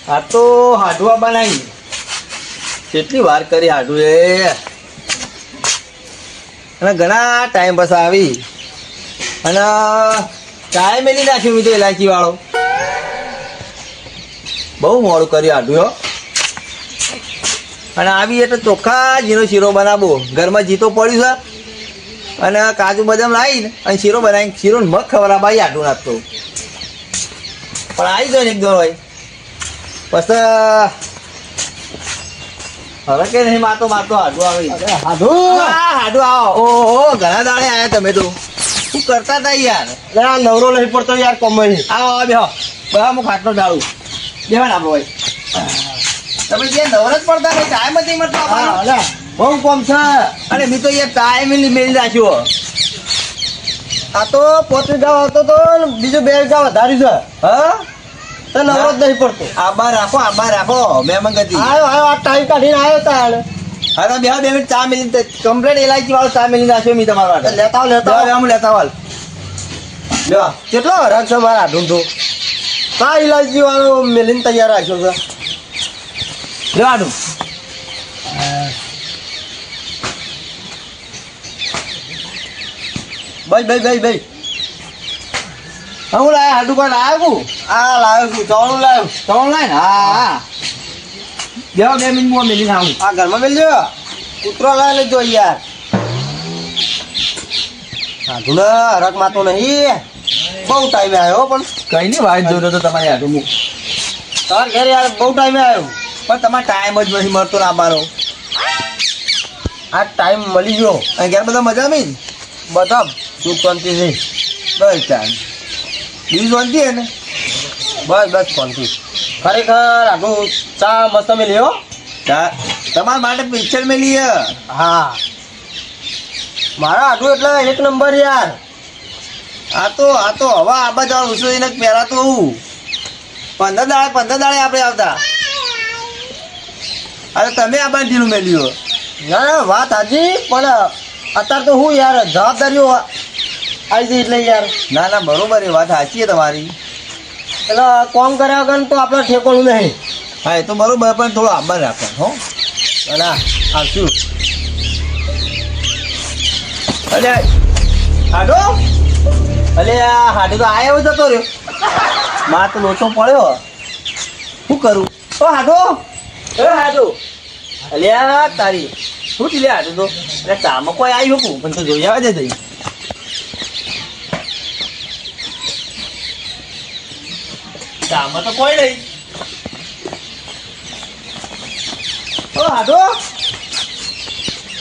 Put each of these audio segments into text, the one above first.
આ તો હાડવા બનાવી કેટલી વાર કરી હાડું એ અને ઘણા ટાઈમ પછી આવી અને ચાય મેલી નાખ્યું મેં તો ઇલાયચી વાળો બહુ મોડું કર્યું હાડું હો અને આવી એટલે ચોખ્ખા જીનો શીરો બનાવવો ઘરમાં જીતો પડ્યું છે અને કાજુ બદામ લાવીને અને શીરો બનાવીને શીરો મગ ખવડાવવા હાડું નાખતો પણ આવી જાય ને એકદમ ભાઈ પછી હવે કે નહીં માતો હાડું આવે હાડું આવો ઓહો ઘણા દાડે આવ્યા તમે તો શું કરતા હતા યાર નવરો નહીં પડતો યાર કમાઈ આવો બેહો બહા હું ખાટલો ડાળું બેહો ને ભાઈ તમે જે નવરો જ પડતા નહીં ટાઈમ જ નહીં મળતો બહુ કોમ છે અને મેં તો યાર ટાઈમ મેળી રાખ્યો આ તો 5 ગાવ હતો તો બીજું 2 ગાવ વધાર્યું છે હા તો નવરો જ નહીં પડતો આબા રાખો મહેમાન ગતિ આવ્યો આ ટાઈમ કાઢીને આવ્યો તાણ હા તો બે મિનિટ ચા મેલી કમ્પ્લેટ ઇલાયચી વાળો ચા મેલી નાખ્યો મેં તમારા માટે લેતા હું લેતા વાલ લ્યો કેટલો હરાક છે મારા ઢૂંઢો કા ઇલાયચી વાળો મેલીને તૈયાર રાખ્યો છે લેવાનું ભાઈ હું લાયા હાડું કોઈ લાવ્યું આ લાવ્યો છું ચવાણું લાવ્યો ચવણ લાય ને હા બે મિનિટ હું મેલીને આવું આ ઘરમાં મેલજો કૂતરો લાવી લેજો યાર સાધુના હરક માં તો નહીં બહુ ટાઈમે આવ્યો પણ કઈ નહીં વાત જોયો તો તમારી હાડું હું તમારે ઘેર યાર બહુ ટાઈમે આવ્યો પણ તમારે ટાઈમ જ નથી મળતો ને આવવાનો આ ટાઈમ મળી ગયો અને ઘેર બધા મજા નહીં બધા સુખ શાંતિ છે બસ ચાલ બીજું શાંતિ હે ને બસ શાંતિ ખરેખર આટલું ચા મસ્ત મેલી હો તમારા માટે પિક્ચર મેલી હે હા મારા આટલું એટલે 1 નંબર યાર આ તો હવે આબા જવાનું ઉછળીને પહેલા તો હું 15 દાડે આપણે આવતા અરે તમે આ બાંધીનું મેલ્યું ના વાત હાજી પણ અત્યારે તો હું યાર જવાબદારીઓ આવી જઈ એટલે યાર ના બરોબર એ વાત સાચી છે તમારી એટલે કોમ કર્યા વગર તો આપણે ઠેકોણું નહીં હા એ તો બરોબર પણ થોડું આભાર રાખો હો ના આવશું અલે હાડો અલે આ હાડો તો આવ્યો જતો રહ્યો માં તો લોચો પડ્યો શું કરું ઓ હાડો અલ્યા તારી શું થયું લે હાડો તો એટલે ચામાં કોઈ આવ્યું હતું પણ તો જોઈ આવે છે જઈ ચામાં તો કોઈ નહીં ઓ હાડો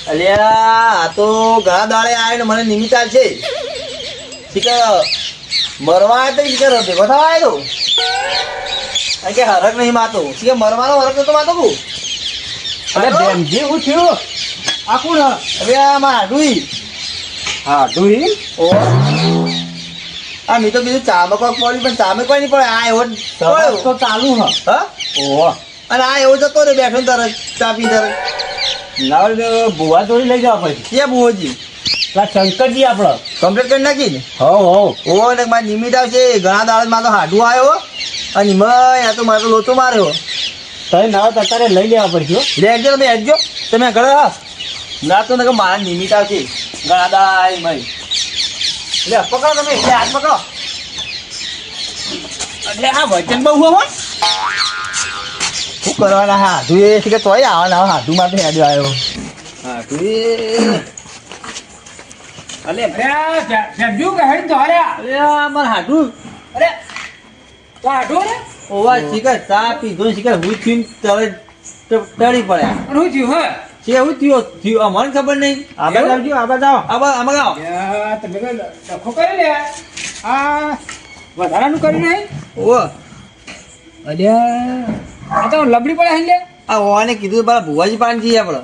અલ્યા આ તો ઘણા દાડે આવે ને મને નિમિત્ત છે શીખર મરવા તો શીખર ભેગો થવા આવ્યો કારણ કે હરક નહીં માતો શીખર મરવાનો હરક નતો માતો કું અરે બેનજી હું થયું આ કોણ હવે આ મારા હાડુઈ હા તું ઓ આ મેં તો બીજું ચામાં કોઈ પડ્યું પણ ચામે કોઈ નહીં પડે આ એવો તો ચાલુ હા ઓહો અને આ એવો જતો રે બેઠો તરત ચા પી તરત લાવ ભુવા જોડી લઈ જવા પછી કે બુઓજી શંકરજી આપણો કમ્પ્લીટ કરી નાખી ને હો ઓ ને મારી નિમિત્ત આવશે ઘણા દાડા તો હાડું આવ્યો અને આ તો મારો લોચો માર્યો તમે નવા અત્યારે લઈ લેવા પડશે લેજો તમે હેડજો તમે ઘરે ના તો ને મારા નિમિત્ત આવશે ઘણા દાડા આવી મારી લે પકડો તમે લે હાથ પકડો એટલે આ વચન બહુ હો શું કરવાના હાડું એ છે કે તોય આવવાના હાડું માટે હેડ્યો આવ્યો હાડું અલે જબ્જુ કે હેડ તો અરે અરે માર હાડું અરે તો આટો ને ઓવા શીખર ચા પીધો શીખર હું થયું તળે ટળી પડ્યા હું થયું હે છે એવું થયું મને ખબર નહીં આબા જાવજો આબા જાવ આમાં ગાઓ તમે ડખો કરી લે આ વધારાનું કરી નહીં ઓ અલ્યા આ તો લબડી પડે હે લે આ ઓવાને કીધું પેલા ભુવાજી પાણી જઈએ આપણે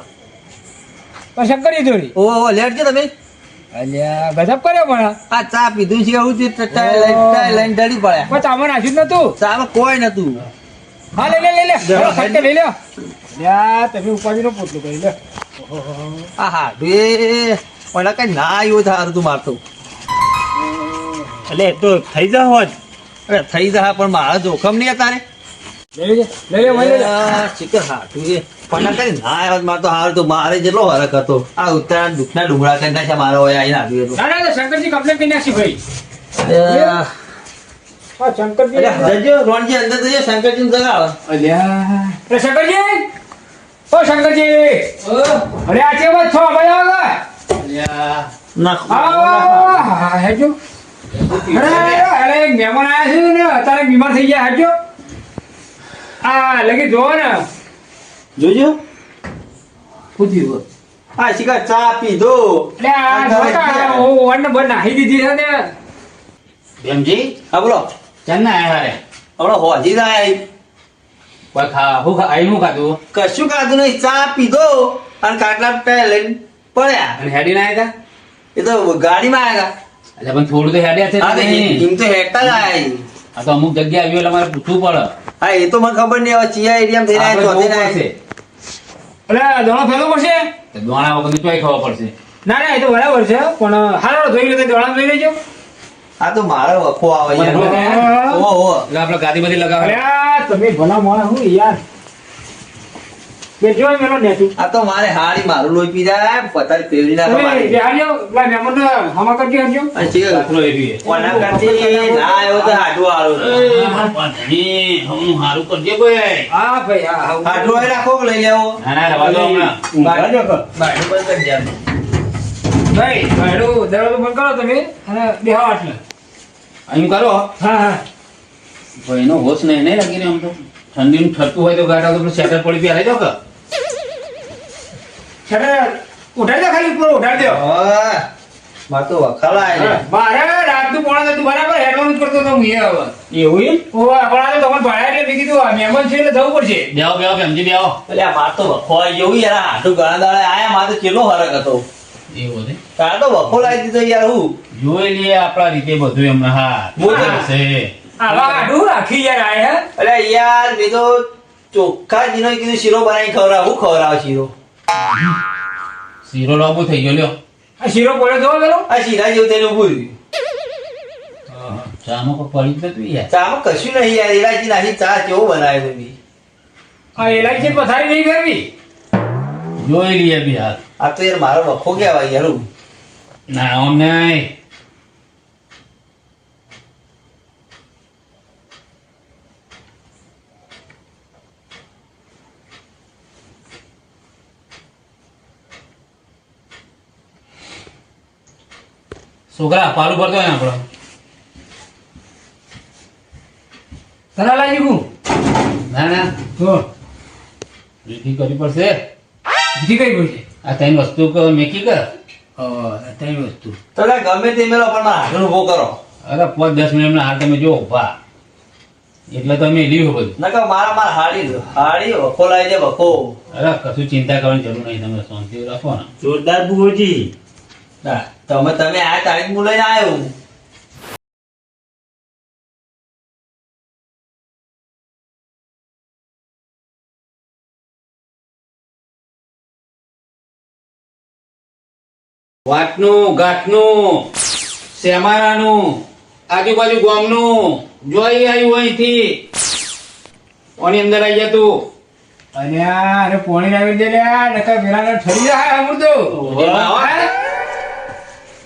પણ શંકરી જોડી ઓ લેટ છે તમે અલ્યા ગજબ કર્યો પણ આ ચા પીધું છે એવું લઈને ડળી પડ્યા પણ ચામાં નાખ્યું જ નતું ચામાં કોઈ નતું હા લે ફટકે લઈ લે લ્યા તમે ઉપાધિનો પોટલું કરી લે આ હાડું એ પણ કઈ ના આવ્યો તારું તું મારતો એટલે તો થઈ જા હોત અરે થઈ જા પણ મારા જોખમ નહીં તારે ચિકન હાટું એ પણ કરી ના આવ્યો મારે તો હાલ તો મારે જેટલો હરક હતો આ ઉત્તરાયણ દુઃખના ડુંગળા કરી નાખ્યા મારો હોય આઈને આવ્યું એટલું. ના ના શંકરજી કમ્પ્લેન કરી નાખી ભાઈ અલ્યા, હા શંકરજી અલ્યા, જજો રોણજી અંદર જજો શંકરજીને જગાવો. અરે શંકરજી ઓ શંકરજી અરે આ છે બસ છો ભાઈ આવો નાખો. હેજો અરે એક મહેમાન આવ્યા છે ને અત્યારે બીમાર થઈ ગયા હેજો આ લગી જોવો ને જોજો હા શિકાર ચા પીધો. એટલે આ જોતા હું વન બંધ નાખી દીધી છે ને ભીમજી હા બોલો ચાંદના આયા રે હમણાં હોજી થાય કોઈ આઈ હું ખાધું કશું ખાધું નહીં ચા પીધો અને કાટલા પેલા લઈને પડ્યા. અને હેડી ના આવ્યા એ તો ગાડીમાં આવ્યા એટલે પણ થોડું તો હેડ્યા છે હતા. હા તો નહીં. એમ તો હેઠતા જ આયા. આ તો અમુક જગ્યા આવ્યો એટલે મારે પૂછવું પડે હા એ તો મને ખબર નહીં હવે ચિયા એરિયામાં થઈને આપણે આવ્યા, ચોથી જોવું ના પડશે એટલે દોણો ફેરવો પડશે તો દોણા વગર ચોય ખબર પડશે ના ના એ તો બરાબર છે પણ હારો જોઈ લે દોણા જોઈ લેજો આ તો મારો વખો આવે યાર. મને ઓહો એટલે આપણે ગાદી બધી અરે લગાવે આ તમે ભલા મોણા હું યાર બે જો મેલો નેતું આ તો મારે હારી મારું લોહી પી જાય પતારી ફેરવી નાખો તમે મારી. બેહાડજો પેલા મહેમાનને હમા કરજો હરજો અને ચિયા દાખલો એવી છે. કોના કરતી ના આવ્યો તો હાડું આળો. એ મારા પાધણી, હું હારું કરજે ભાઈ. હા ભાઈ હા હાડું આવી રાખો કે લઈ લેવો. ના ના રવા દો હમણાં. બાયણું બંધ કરી દેવાનું. ભાઈ ભાઈડું દરવાજો બંધ કરો તમે અને બેહો આટલે અહીં કરો હા હા ભાઈનો હોશ નહીં લાગી ને આમ તો ઠંડીનું ઠરતું હોય તો ગાડા તો સેટર પડી પહેલા જાવ કે છેડે ઉઠાડી દો ખાલી ઉપર ઉઠાડી દો હા, મારે તો વખાલાય છે. મારે રાતનું પોણા થતું બરાબર હેડવાનું જ કરતો હતો હું એ હવે એવું એમ ઓવા આપણા તો તમને ભાડા એટલે મેં કીધું આ મહેમાન છે એટલે જવું પડશે બેહો બેહો ભીમજી બેહો એટલે આ માર તો વખો આવી ગયો યાર. આ હાડું ઘણા દાડે આયા મારે તો કેટલો ફરક હતો. એવું છે તારે તો વખો લાવી દીધો યાર. હું જોઈ લઈએ આપણા રીતે બધું એમને હા બોલો. છે આવા આડું રાખી યાર આ હે અરે યાર મેં તો ચોખ્ખા જીનો કીધું શીરો બનાવી ખવડાવ. હું ખવડાવ શીરો? શીરો લાંબુ થઈ ગયો લ્યો આ શીરો પડ્યો તો પેલો આ શીરા જેવું થઈને ઊભું રહ્યું. ચામાં કોઈ પડી જતું યાર ચામાં કશું નહીં યાર. ઇલાયચી નાખી ચા કેવો બનાવે તમે? આ એલાયચી પથારી નહીં કરવી જોઈ લઈએ બી હાથ આ તો યાર મારો વખો કહેવાય યાર. હું ના આમ નહીં છોકરા પાલું ભરતો હોય ને આપણો તરા લાગી ગયું ના ના તો રીતિ કરવી પડશે બીજી કઈ પડશે આ ત્રણ વસ્તુ મેકી કર ત્રણ વસ્તુ તમે ગમે તે મેળો પણ મારા હાથનો ઉભો કરો. અરે 5-10 મિનિટના હાલ તમે જો ઉભા એટલે તો અમે લીધું બધું નકર મારા હાડી વખો લાવી દે વખો. અરે કશું ચિંતા કરવાની જરૂર નહીં તમે શાંતિ રાખો ને જોરદાર બુઓજી. તમે આ તારીખ હું લઈને આવ્યો. વાટનું ગાંઠનું શેમારાનું આજુબાજુ ગામનું જોઈ આવ્યું અહીંથી ઓની અંદર આવી જતું અને અરે પોણી લાવી દે લે નકર પેલા ઠરી જાય અમૃત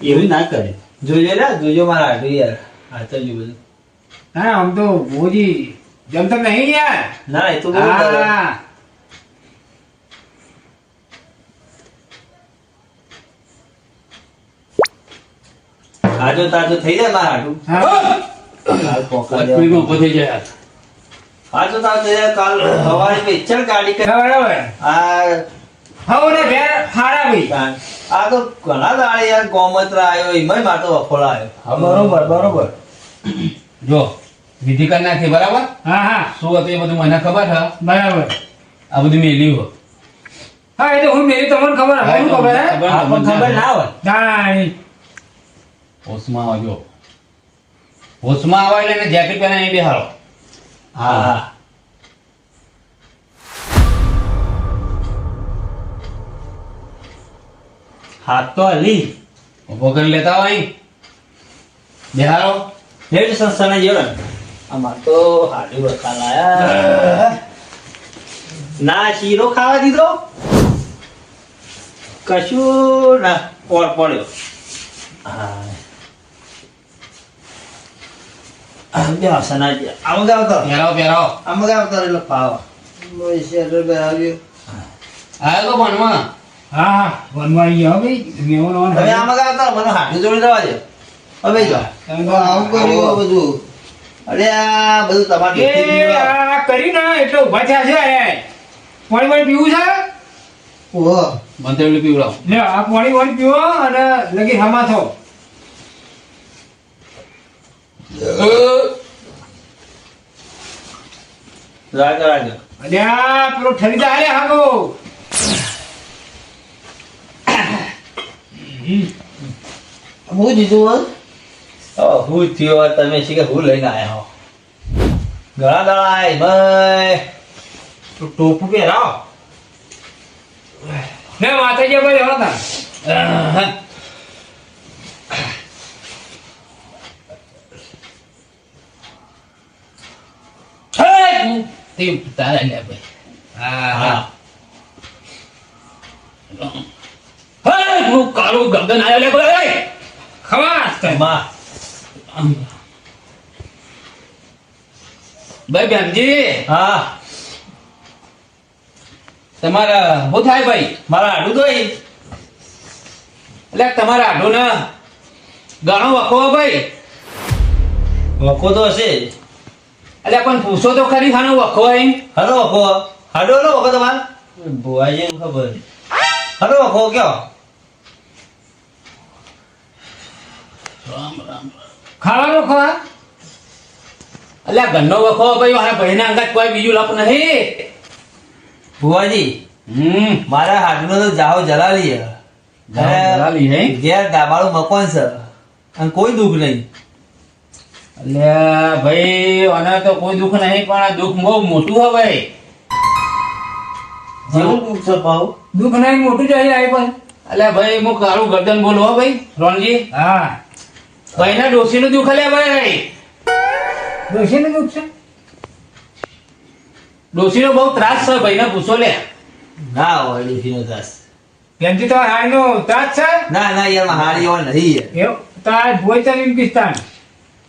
એવું ના કરે. જોજો ને જોજો મારા હાડું યાર. હાચવજો બધું. હા આમ તો બોજી જમતમ નહીં યાર ના એ તો બહુ કરે. હા તાજો તાજો થઈ જાય મારા હાડું. હા કાલ પોકા દેવા. અટકડીમાં ઉભો થઈ જાય તાજો તાજો થઈ જાય. કાલ સવારે વેચાણ કાઢી કે બરાબર આ હવે ને ઘેર હારા ભાઈ આ તો ઘણા દાડે યાર ગોમત્ર આવ્યો એમાંય મારે તો વખોળા આવ્યો. બરોબર જો વિધિ કરી નાખી બરાબર હા હા શું હતું એ બધું મને ખબર છે બરાબર આ બધું મેલ્યું હો. હા એ તો હું મેરી તમને ખબર હા, એ હું તો ખબર હે ખબર. આપણને ખબર ના હોય. ના એ હોશમાં આવજો હોશમાં આવા એટલે એને જેકેટ પહેરાવીને બેહારો હા હા હાથ તો હલી ઉભો કરી લેતા હોય બેહારો હેડ સંસ્થાના જેવડા. આમાં તો હાડી વખા લાયા ના શીરો ખાવા દીધો કશું ના ઓર પડ્યો હા સનાજી આમ ગાવ તો પહેરાવો આમ ગાવ તો એટલે પાવ આવ્યો તો ભણવા હા હા વનવા આવી ગયા હો ભાઈ મહેમાનો તમે આમ ગાવ તો મને હાડી જોડી દેવા દે હવે જો આવું કર્યું બધું અરે આ બધું તમારે એ આ કરી ના એટલે ઉભા થયા છે પાણી પીવું છે ઓહો બંધેલું પીવડાવો લે આ પાણી પીવો અને લગી હમા થો રાજો રાજો અને આ પેલો ઠરીદા આલે હાગો હું દીધું હું થયો તમે શીખે હું લઈને આયા હો ઘણા દાડા આય ભાઈ તો ટોપું પહેરાવો ને માતાજી ભાઈ હતા તે તારા લે ભાઈ હા હે હું કાળું ગગન આયો લે ભાઈ ખવાસ માં ભાઈ બેનજી હા તમારા શું થાય ભાઈ મારા આડું તો એટલે તમારા આઢો ને ઘણો વખો ભાઈ વખો તો હશે એટલે પણ પૂછો તો ખરી ખાનો વખો એમ હલો વખો હાડો હલો વખો તમારે ભુવાજી ખબર હલો વખો કયો રામ રામ ખાવાનો ખવા એટલે ઘરનો વખો ભાઈ મારા ભાઈના અંગત કોઈ બીજું લપ નહીં ભુવાજી મારા હાડનો તો જાહો જલાલી હે. જાહો જલાલી હે? ઘેર ડાબાળું મકાન છે અને કોઈ દુઃખ નહીં એટલે ભાઈ આને તો કોઈ દુઃખ નહીં પણ આ દુઃખ બહુ મોટું હે ભાઈ જેવું દુઃખ છે ભાવ દુઃખ નહીં મોટું જાય આવી પણ એટલે ભાઈ હું કાળું ગરદન બોલું હો ભાઈ રોણજી હા ભાઈના ડોશીનું દુઃખ લે ભાઈ ડોશીને દુઃખ છે ડોશીનો બહુ ત્રાસ છે ભાઈને પૂછો લે ના હોય ડોશીનો ત્રાસ પેનથી તો હારનો ત્રાસ છે ના ના યાર માં હારી એવા નહીં યાર. એવું તાર ભોય ચાલી કિસ્તાન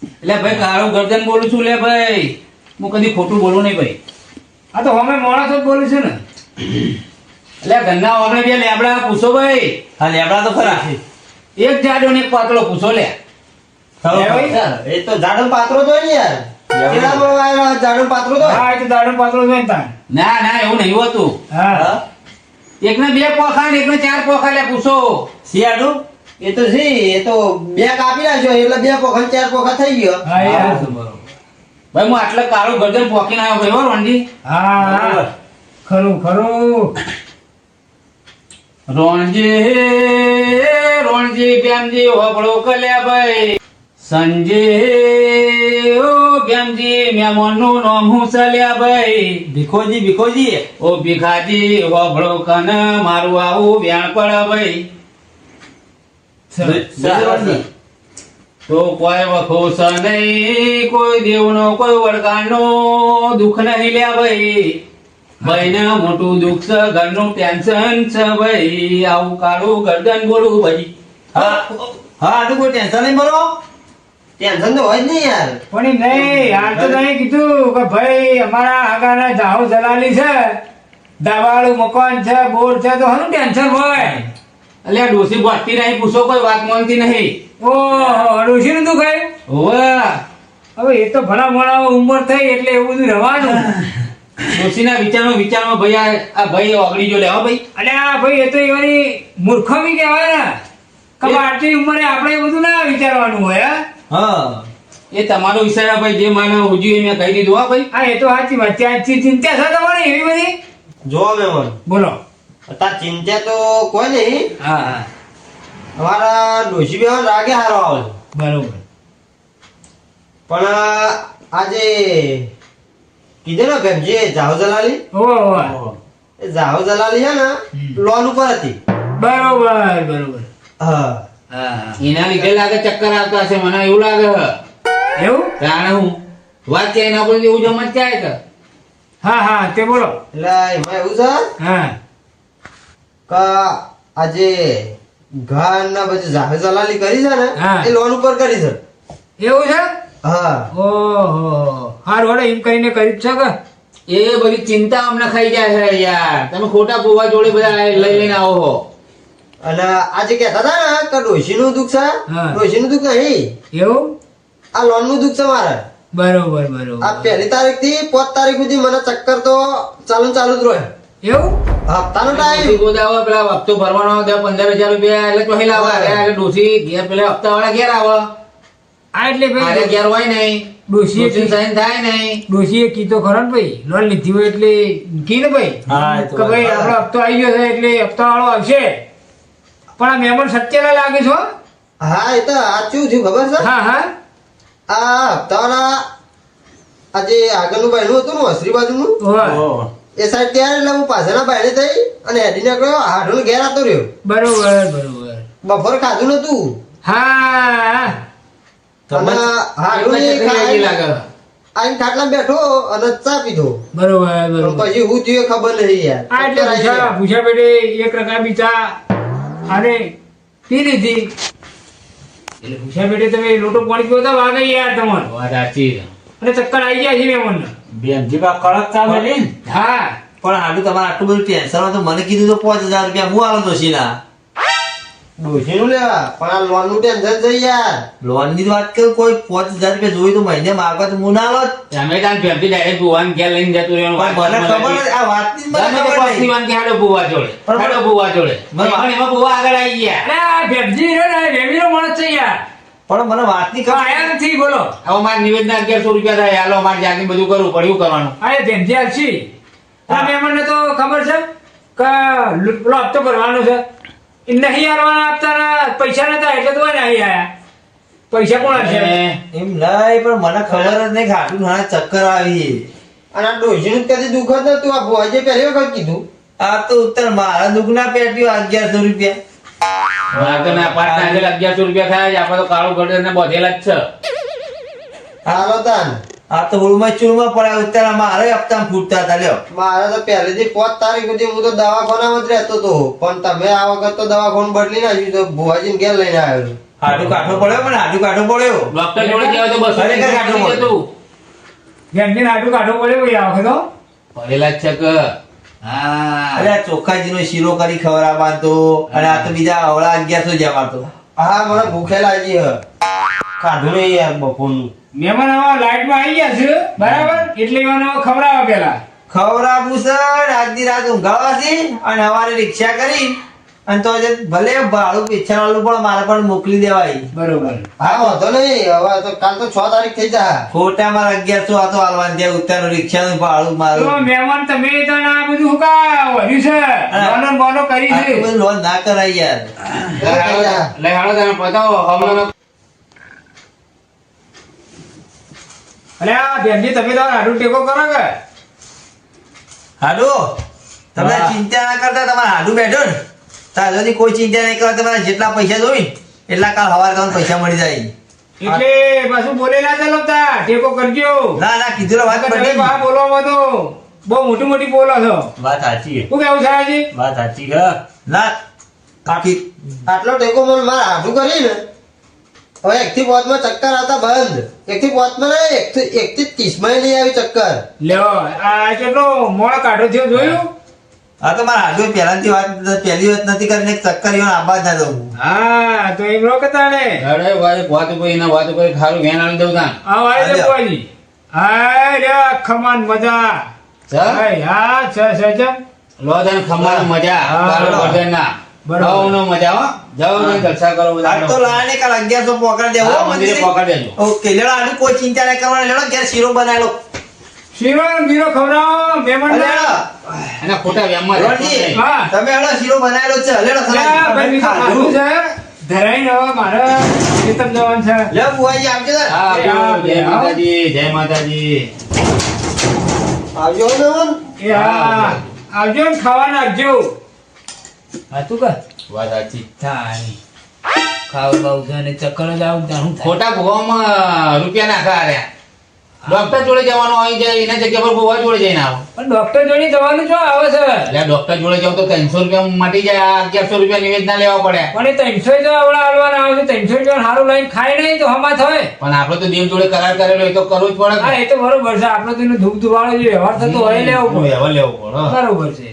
એટલે ભાઈ કાળું ગરદન બોલું છું લે ભાઈ હું કદી ખોટું બોલું નહીં ભાઈ આ તો અમે માણસો જ બોલું છું ને એટલે ઘરના ઓગણે બે લેબડા પૂછો ભાઈ હા લેબડા તો ખરા એક જાડો ને એક પાતળો પૂછો લે ખરો લે ભાઈ. ખરો. એ તો ઝાડો પાત્રો તો ને યાર કેળામાં વાયેલો ઝાડો પાત્રો તો હા એ તો દાડો પાતળો જોઈને તાન ના ના એવું નહીં હોતું હા હા? એકને બે પોખા ને એકને ચાર પોખા લે પૂછો શિયાળું એ તો જી એ તો બે કાપી નાખ્યો એટલે બે પોખા ને ચાર પોખા થઈ ગયો હા હા, યાર બરોબર. ભાઈ હું આટલે કાળું ગરદન પોકીને આવ્યો ભાઈ હો રોણજી હા હા ખરું ખરું રોણજી બેમજી હોબળો કલ્યા ભાઈ સંજે ઓ બેમજી મહેમાનનું નામ હું ચાલ્યા ભાઈ ભીખોજી ભીખોજી ઓ ભીખાજી હોબળો કન મારું આવું વ્યાણ પડે ભાઈ સરસ. તો કોઈ વખો સ નહીં કોઈ દેવનો કોઈ વળગાનો દુઃખ નહીં લ્યા ભાઈ ભાઈને મોટું દુઃખ છે ઘરનું ટેન્શન છે ભાઈ આવું કાળું ગરદન બોલું ભાઈ હા હા આટલું કોઈ ટેન્શન નહીં બરો ટેન્શન તો હોય જ નહીં યાર પણ એમ નહીં હાલ તો તને કીધું કે ભાઈ અમારા આગળના જાહો જલાલી છે દાવાળું મકાન છે બોર છે તો હનું ટેન્શન હોય એટલે ડોસી બોલતી નહીં પૂછો કોઈ વાત માનતી નહીં ઓહો ડોશી નું દુઃખ આવ્યું હોવે હવે એ તો ભલા મોણા ઉંમર થઈ એટલે એવું બધું રહેવાનું ડોસીના વિચારમાં ભાઈ આ ભાઈ ઓગળી જો લેવા ભાઈ અને આ ભાઈ એ તો એવાની મૂર્ખમી કહેવાય ને કે આટલી ઉંમરે આપણે એ બધું ના વિચારવાનું હોય હા? હા એ તમારો વિચાર છે ભાઈ જે મને ઉજ્યું મેં કહી દીધું હા ભાઈ હા એ તો સાચી વાત છે આજથી ચિંતા છે તમારી એવી બધી જો મેમન બોલો અત્યારે ચિંતા તો કોઈ નહીં હા હા અમારા ડોશી બે રાગે હારો આવે બરોબર પણ આજે કીધું ને ભેમજી જાહો જલાલી ઓહો એ જાહો જલાલી છે ને લોન ઉપર હતી બરોબર બરોબર હા એના લીધે લાગે ચક્કર આવતા હશે મને એવું લાગે એવું જાણે હું વાત ક્યાંય ના પડે એવું જમત ક્યાંય કે હા હા તે બોલો. એટલે એમાં એવું છે હા કે આજે ઘર ના પછી જાહેર દલાલી કરી છે ને હા. એ લોન ઉપર કરી છે. એવું છે. હા ઓહો હાર વડે એમ કહીને કરી જ છે કે એ બધી ચિંતા અમને ખાઈ જાય છે યાર. તમે ખોટા ભૂવા જોડે બધા લઈ લઈને આવો છો. અને આજે કહેતા હતા ને કે ડોશી નું દુઃખ છે. હા. ડોશી નું દુઃખ નહીં, એવું. આ લોન નું દુઃખ છે મારે. બરોબર આ બરોબર. 1 તારીખ થી 5 તારીખ સુધી મને ચક્કર તો ચાલુ જ રહે. એવું. હપ્તાનો ટાઈમ. ડોશી ગોદ આવે, પેલા હપ્તો ભરવાનો 10-15 હજાર રૂપિયા એટલે ચોહી લાવે. એટલે ડોશી ઘેર પેલા હપ્તા વાળા ઘેર આવે. આ એટલે આરે ભાઈ ઘેર હોય નહીં. ડોશીએ ડોશીને સહન થાય નહીં. ડોશીએ કીધો ખરો ને ભાઈ લોન લીધી હોય એટલે કી ને ભાઈ હા, એ તો કે ભાઈ વાત. આપણો હપ્તો આવી ગયો છે એટલે હપ્તા વાળો આવશે. પણ આ મહેમાન સત્યના લાગે છો. હા એ તો સાચું થયું ખબર છે. હા હા આ હપ્તાવાળા આજે આગળનું બાયણું હતું ને ઓસરી બાજુનું ઓહો. એ સાઈડ ત્યાં એટલે હું પાછળના બાયણે થઈ અને હેડી નીકળ્યો. હાડું ઘેર આવતો રહ્યો. બરોબર બરોબર. બપોર ખાધું નતું હા અને હાડું એટલે ચકરી લાગી લાગે. આઈને ખાટલા બેઠો અને ચા પીધો. બરોબર પણ બરોબર. પછી હું થયું એ ખબર નહીં યાર. આ એટલે ચક્કર આવી ભૂસા ગયા. ભૂસા પેટે એક રકાબી ચા અને પી લીધી એટલે ભૂસા પેટે તમે લોટો પાણી પીવો તો વાગે યાર તમારે વાત સાચી છે. અને ચક્કર આવી ગયા છે મહેમાનને. બેનજીબા કડક ચા મેલી ને. હા પણ આટલું તમારે આટલું બધું ટેન્શન હોય તો મને કીધું તો 5000 રૂપિયા હું આલો દોશીના. ડોશીનું લેવા પણ આ લોનનું ટેન્શન છે યાર. લોન ની વાત કરું, કોઈ 5000 રૂપિયા જોઈ તો મહિને માગવા તો હું ના આલો જ. તમે તાન ફેમથી direct ભુવાને ઘેર લઈને જતું રહેવાનું. પણ મને ખબર જ આ વાતની જ મને ગમે તે ખબર પક્ષી નહીં. વાન કે હાલો ભુવા જોડે. પણ હાલો ભુવા જોડે. મને પણ એમાં ભુવા આગળ આવી ગયા. અરે આ ભેમજી રહ્યો ને ભેમજીનો માણસ છે યાર. પણ મને વાતની તો ખબર આયા નથી બોલો. હવે મારે નિવેદન 1100 રૂપિયા થાય. હાલો મારે જાતનું બધું કરવું પડ્યું કરવાનું. આ એ ભેમજી આવશી આ મહેમાનને તો ખબર છે કે પેલો હપ્તો ભરવાનો છે એ નહીં આવવાના આપતા પૈસા નતા એટલે તો નહીં આયા. પૈસા કોણ આપશે? એમ નહીં, પણ મને ખબર જ નહીં કે આટલું નાના ચક્કર આવી. અને આ ડોશીનું જ કદી દુઃખ જ નતું. આ ભુવાજીએ પહેલી વખત કીધું. આ તો ઉત્તર મારા દુઃખ ના પેટ્યું 1100 રૂપિયા. મારે તો ના પાડતા એટલે 1100 રૂપિયા થાય જ. આપણે તો કાળું ગટર ને બધેલા જ છે. હાલો તાન. આ તો હોળમાં ચૂરમાં પડ્યા ઉત્તર મારે હપ્તા ફૂટતા હતા લ્યો. મારે તો પહેલેથી 5 તારીખ સુધી હું તો દવાખાનામાં જ રહેતો હતો. પણ તમે આ વખત તો દવાખાનું બદલી નાખ્યું તો ભુવાજીને ઘેર લઈને આવ્યો. હાડું કાઢો પડ્યો, પણ હાડું કાઢો પડ્યો. ડોક્ટર જોડે ગયા હોય તો 200 ખરેખર રૂપિયા કાઢવું આપી દેતું. ભેમજીને આટલું કાઢવું પડે ભાઈ આ વખત હો. ભરેલા જ છે કે હા. અરે આ ચોખ્ખાજીનો શીરો કરી ખવડાવવાનો તો, અને આ તો બીજા અવળા 1100 જેવા તો. હા મને ભૂખે લાગી હ. ખાધું નહીં યાર બપોરનું. મહેમાન હવે લાઈટમાં આવી ગયા છે બરાબર એટલે એવાનો ખવડાવો પેલા. ખવડાવવું છે ને આજની રાત ઊંઘાડવાથી અને સવારે રિક્ષા કરી અને તો જે ભલે ભાડું પીછાવાળું પણ મારે પણ મોકલી દેવાય. બરોબર. હા વાંધો નહીં. હવે તો કાલ તો 6 તારીખ થઈ જાય. ખોટા મારા 1100 આ તો હાલવાનું ત્યાં ઉત્તરનું રિક્ષાનું ભાડું તો મારું. મહેમાન તમે તો આ બધું શું કા વર્યું છે લોનો ને બોનો કરી છે. આટલું બધું લોન ના કરાય યાર. લઈ હાલો તમે પતાવો હમણાં. અરે આ ભેમજી તમે તો આટલું ટેકો કરો કે હાડુ તમે હા. ચિંતા ના કરતા, તમારે હાડુ બેઠો ને તાર સુધી કોઈ ચિંતા નહીં કરવા. તમારે જેટલા પૈસા જોઈ ને એટલા કાલ સવારે તમને પૈસા મળી જાય. એટલે પાછું બોલે ના ચાલો તા ટેકો કરજો. ના ના કીધું લે, વાત તમે પતી. બહાર બોલવામાં તો બહુ મોટી મોટી બોલો છો. વાત સાચી, શું કેવું સાહેબજી? વાત સાચી. ના આખી આટલો ટેકો મને મારે આઠું કરી ને હવે 1 થી 5 માં ચક્કર આવતા બંધ. 1 થી 5 માં નહીં, 1 થી 30 માં નહીં આવી ચક્કર. લ્યો આ કેટલો મોડો કાઢો થયો જોયું? આ તો મારા હાડુ પહેલાથી વાત પહેલી વાત નથી કરીને એક ચક્કર ઈવન આબાદ ના દઉં. હા તો એમ રો કતાણે અરે ભાઈ વાત ઉપર એના વાત ઉપર ખારું વેન આલી દઉં તાન. આ વાળી હાલ્યો. દેવાજી. હા લ્યો ખમાન મજા. છે? હાય, હા છે. લો તાન ખમવાનું મજા. હા. કાળું ગટર ના. બરોબર. ખાવાનો મજા હો. જાઓ ને જલસા કરો બધા. આજ તો લાને કાલ 1100 પકડી દેવો હા, મંદિરે મંદિરે. પકડી દેજો. ઓકે લેડો, આનું કોઈ ચિંતા નહીં કરવાની. લેડો ઘેર શીરો બનાવેલો. શીરો ને બીરો ખવડાવો મહેમાન લેડો એના ખોટા વ્યામમાં રોજી, રહેતો નહીં. હા. તમે હેડો શીરો બનાવેલો છે. લેડો ભાઈ બીજો ખાધું છે ધરાઈને હવે મારે ખેતર જવાનું છે. લે બુઆજી આવજો ને. હા, એ આવજો. હા, જય હા. માતાજી જય માતાજી. આવજો ને મન. એ હા આવજો ને ખાવા નાખજો. હા તું કર વાત સાચી. થાય ખાવ બાવ છે ને ચક્કર જ આવું ત્યાં શું થાય? ખોટા ભોવામાં રૂપિયા નાખા રહ્યા. ડોક્ટર જોડે જવાનું હોય જાય એના જગ્યા પર ગોવા જોડે જઈને આવો પણ ડોક્ટર જોડે જવાનું શું આવે છે? એટલે ડોક્ટર જોડે જાવ તો 300 રૂપિયા મટી જાય આ 1100 રૂપિયા નિવેદના લેવા પડે પણ એ 300 જો આવડા હાલવાના આવે છે 300 રૂપિયા સારું લઈને ખાય નહીં તો હમા થાય. પણ આપણે તો દેવ જોડે કરાર કરેલો એ તો કરવું જ પડે હા એ તો બરોબર છે. આપણે તો એનું ધૂપ ધુવાળો જે વ્યવહાર થતો હોય એ લેવો પડે. વ્યવહાર લેવો પડે બરોબર છે.